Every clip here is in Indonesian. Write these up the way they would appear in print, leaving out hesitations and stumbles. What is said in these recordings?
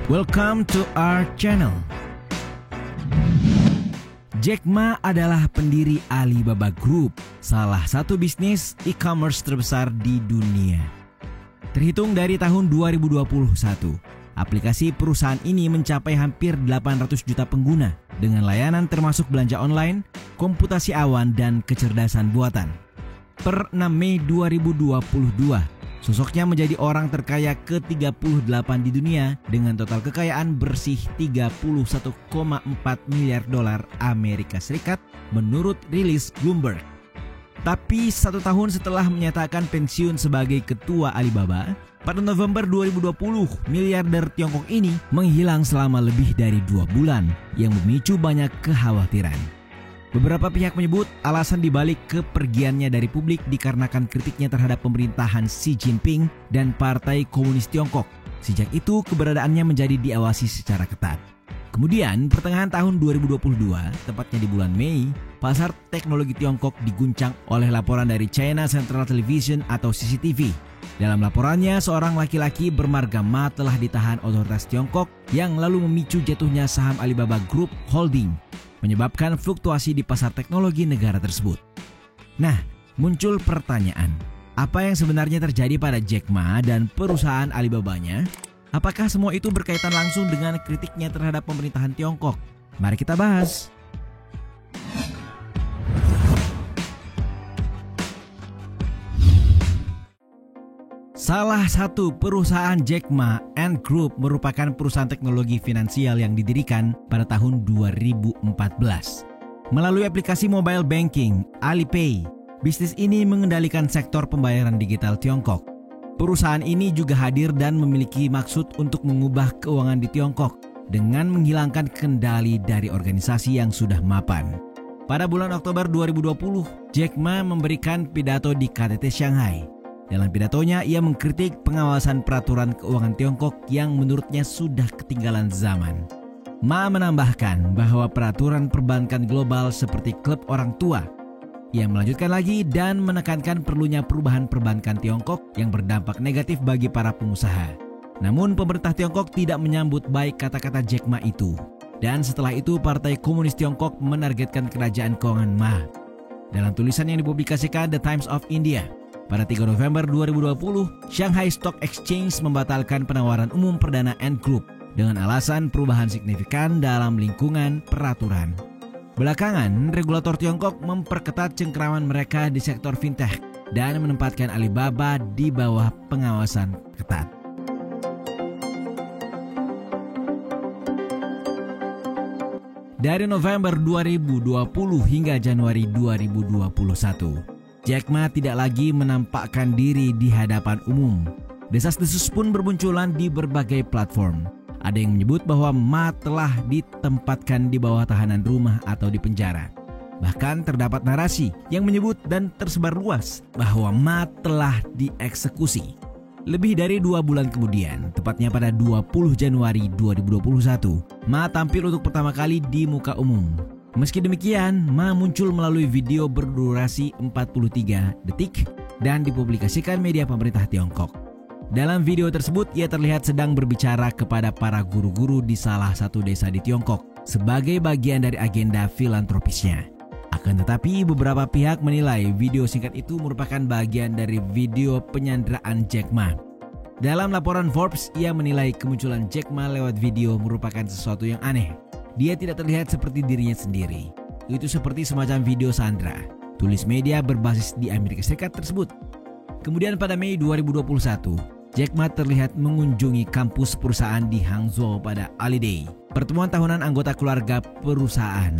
Welcome to our channel. Jack Ma adalah pendiri Alibaba Group, salah satu bisnis e-commerce terbesar di dunia. Terhitung dari tahun 2021, aplikasi perusahaan ini mencapai hampir 800 juta pengguna dengan layanan termasuk belanja online, komputasi awan, dan kecerdasan buatan. Per 6 Mei 2022, sosoknya menjadi orang terkaya ke-38 di dunia dengan total kekayaan bersih 31,4 miliar dolar Amerika Serikat menurut rilis Bloomberg. Tapi 1 tahun setelah menyatakan pensiun sebagai ketua Alibaba, pada November 2020, miliarder Tiongkok ini menghilang selama lebih dari 2 bulan yang memicu banyak kekhawatiran. Beberapa pihak menyebut alasan dibalik kepergiannya dari publik dikarenakan kritiknya terhadap pemerintahan Xi Jinping dan Partai Komunis Tiongkok. Sejak itu keberadaannya menjadi diawasi secara ketat. Kemudian pertengahan tahun 2022, tepatnya di bulan Mei, pasar teknologi Tiongkok diguncang oleh laporan dari China Central Television atau CCTV. Dalam laporannya, seorang laki-laki bermarga Ma telah ditahan otoritas Tiongkok yang lalu memicu jatuhnya saham Alibaba Group Holding, menyebabkan fluktuasi di pasar teknologi negara tersebut. Nah, muncul pertanyaan, apa yang sebenarnya terjadi pada Jack Ma dan perusahaan Alibabanya? Apakah semua itu berkaitan langsung dengan kritiknya terhadap pemerintahan Tiongkok? Mari kita bahas. Salah satu perusahaan Jack Ma and Group merupakan perusahaan teknologi finansial yang didirikan pada tahun 2014. Melalui aplikasi mobile banking Alipay, bisnis ini mengendalikan sektor pembayaran digital Tiongkok. Perusahaan ini juga hadir dan memiliki maksud untuk mengubah keuangan di Tiongkok dengan menghilangkan kendali dari organisasi yang sudah mapan. Pada bulan Oktober 2020, Jack Ma memberikan pidato di KTT Shanghai. Dalam pidatonya, ia mengkritik pengawasan peraturan keuangan Tiongkok yang menurutnya sudah ketinggalan zaman. Ma menambahkan bahwa peraturan perbankan global seperti klub orang tua. Ia melanjutkan lagi dan menekankan perlunya perubahan perbankan Tiongkok yang berdampak negatif bagi para pengusaha. Namun pemerintah Tiongkok tidak menyambut baik kata-kata Jack Ma itu. Dan setelah itu Partai Komunis Tiongkok menargetkan kerajaan keuangan Ma. Dalam tulisan yang dipublikasikan The Times of India, pada 3 November 2020, Shanghai Stock Exchange membatalkan penawaran umum perdana Ant Group dengan alasan perubahan signifikan dalam lingkungan peraturan. Belakangan, regulator Tiongkok memperketat cengkeraman mereka di sektor fintech dan menempatkan Alibaba di bawah pengawasan ketat. Dari November 2020 hingga Januari 2021, Jack Ma tidak lagi menampakkan diri di hadapan umum. Desas-desus pun bermunculan di berbagai platform. Ada yang menyebut bahwa Ma telah ditempatkan di bawah tahanan rumah atau di penjara. Bahkan terdapat narasi yang menyebut dan tersebar luas bahwa Ma telah dieksekusi. Lebih dari 2 bulan kemudian, tepatnya pada 20 Januari 2021, Ma tampil untuk pertama kali di muka umum. Meski demikian, Ma muncul melalui video berdurasi 43 detik dan dipublikasikan media pemerintah Tiongkok. Dalam video tersebut, ia terlihat sedang berbicara kepada para guru-guru di salah satu desa di Tiongkok sebagai bagian dari agenda filantropisnya. Akan tetapi, beberapa pihak menilai video singkat itu merupakan bagian dari video penyanderaan Jack Ma. Dalam laporan Forbes, ia menilai kemunculan Jack Ma lewat video merupakan sesuatu yang aneh. Dia tidak terlihat seperti dirinya sendiri. Itu seperti semacam video Sandra, tulis media berbasis di Amerika Serikat tersebut. Kemudian pada Mei 2021, Jack Ma terlihat mengunjungi kampus perusahaan di Hangzhou pada Holiday, pertemuan tahunan anggota keluarga perusahaan.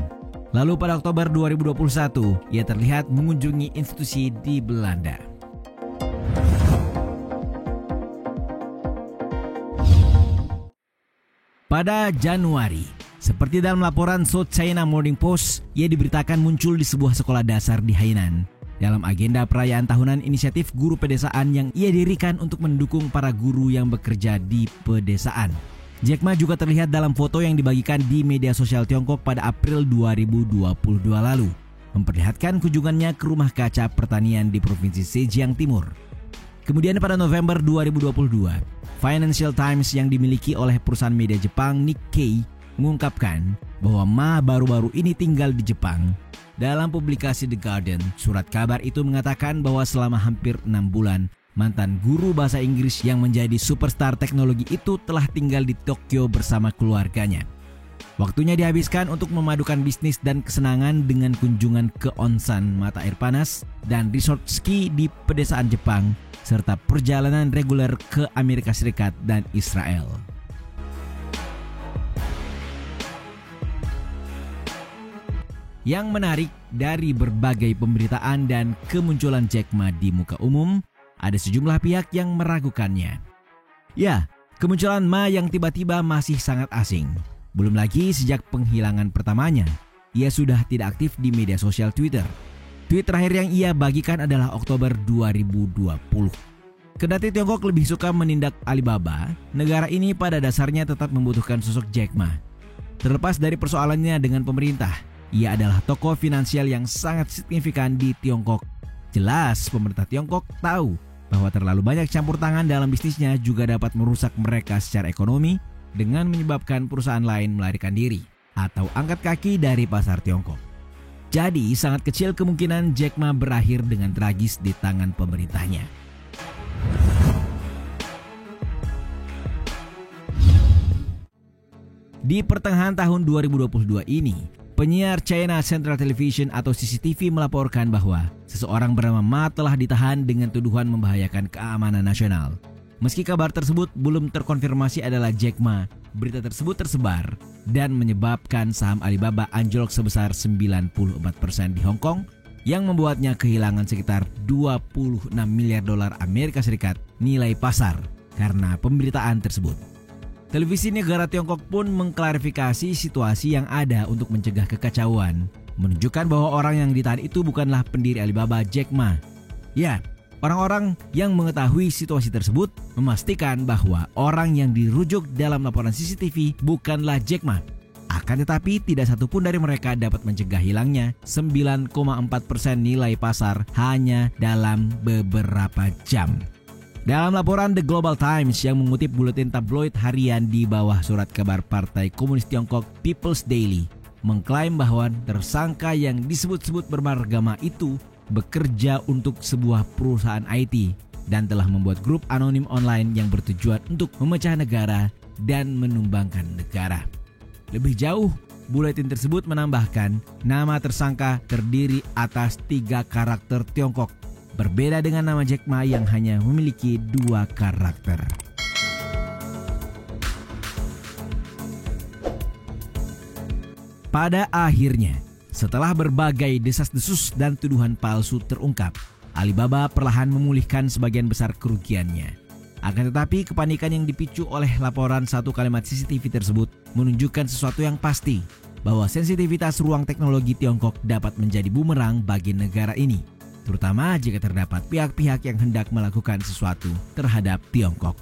Lalu pada Oktober 2021, ia terlihat mengunjungi institusi di Belanda. Pada Januari, seperti dalam laporan South China Morning Post, ia diberitakan muncul di sebuah sekolah dasar di Hainan dalam agenda perayaan tahunan inisiatif guru pedesaan yang ia dirikan untuk mendukung para guru yang bekerja di pedesaan. Jack Ma juga terlihat dalam foto yang dibagikan di media sosial Tiongkok pada April 2022 lalu, memperlihatkan kunjungannya ke rumah kaca pertanian di Provinsi Zhejiang Timur. Kemudian pada November 2022, Financial Times yang dimiliki oleh perusahaan media Jepang Nikkei mengungkapkan bahwa Ma baru-baru ini tinggal di Jepang. Dalam publikasi The Guardian, surat kabar itu mengatakan bahwa selama hampir 6 bulan, mantan guru bahasa Inggris yang menjadi superstar teknologi itu telah tinggal di Tokyo bersama keluarganya. Waktunya dihabiskan untuk memadukan bisnis dan kesenangan dengan kunjungan ke onsen mata air panas dan resort ski di pedesaan Jepang, serta perjalanan reguler ke Amerika Serikat dan Israel. Yang menarik dari berbagai pemberitaan dan kemunculan Jack Ma di muka umum, ada sejumlah pihak yang meragukannya. Ya, kemunculan Ma yang tiba-tiba masih sangat asing. Belum lagi sejak penghilangan pertamanya, ia sudah tidak aktif di media sosial Twitter. Tweet terakhir yang ia bagikan adalah Oktober 2020. Kendati Tiongkok lebih suka menindak Alibaba, negara ini pada dasarnya tetap membutuhkan sosok Jack Ma. Terlepas dari persoalannya dengan pemerintah, ia adalah tokoh finansial yang sangat signifikan di Tiongkok. Jelas pemerintah Tiongkok tahu bahwa terlalu banyak campur tangan dalam bisnisnya juga dapat merusak mereka secara ekonomi dengan menyebabkan perusahaan lain melarikan diri atau angkat kaki dari pasar Tiongkok. Jadi sangat kecil kemungkinan Jack Ma berakhir dengan tragis di tangan pemerintahnya. Di pertengahan tahun 2022 ini, penyiar China Central Television atau CCTV melaporkan bahwa seseorang bernama Ma telah ditahan dengan tuduhan membahayakan keamanan nasional. Meski kabar tersebut belum terkonfirmasi adalah Jack Ma, berita tersebut tersebar dan menyebabkan saham Alibaba anjlok sebesar 94% di Hong Kong yang membuatnya kehilangan sekitar 26 miliar dolar Amerika Serikat nilai pasar karena pemberitaan tersebut. Televisi negara Tiongkok pun mengklarifikasi situasi yang ada untuk mencegah kekacauan, menunjukkan bahwa orang yang ditahan itu bukanlah pendiri Alibaba, Jack Ma. Ya, orang-orang yang mengetahui situasi tersebut memastikan bahwa orang yang dirujuk dalam laporan CCTV bukanlah Jack Ma. Akan tetapi tidak satupun dari mereka dapat mencegah hilangnya 9,4% nilai pasar hanya dalam beberapa jam. Dalam laporan The Global Times yang mengutip buletin tabloid harian di bawah surat kabar Partai Komunis Tiongkok People's Daily, mengklaim bahwa tersangka yang disebut-sebut bermarga Ma itu bekerja untuk sebuah perusahaan IT dan telah membuat grup anonim online yang bertujuan untuk memecah negara dan menumbangkan negara. Lebih jauh, buletin tersebut menambahkan nama tersangka terdiri atas 3 karakter Tiongkok, berbeda dengan nama Jack Ma yang hanya memiliki 2 karakter. Pada akhirnya, setelah berbagai desas-desus dan tuduhan palsu terungkap, Alibaba perlahan memulihkan sebagian besar kerugiannya. Akan tetapi kepanikan yang dipicu oleh laporan satu kalimat CCTV tersebut menunjukkan sesuatu yang pasti, bahwa sensitivitas ruang teknologi Tiongkok dapat menjadi bumerang bagi negara ini, terutama jika terdapat pihak-pihak yang hendak melakukan sesuatu terhadap Tiongkok.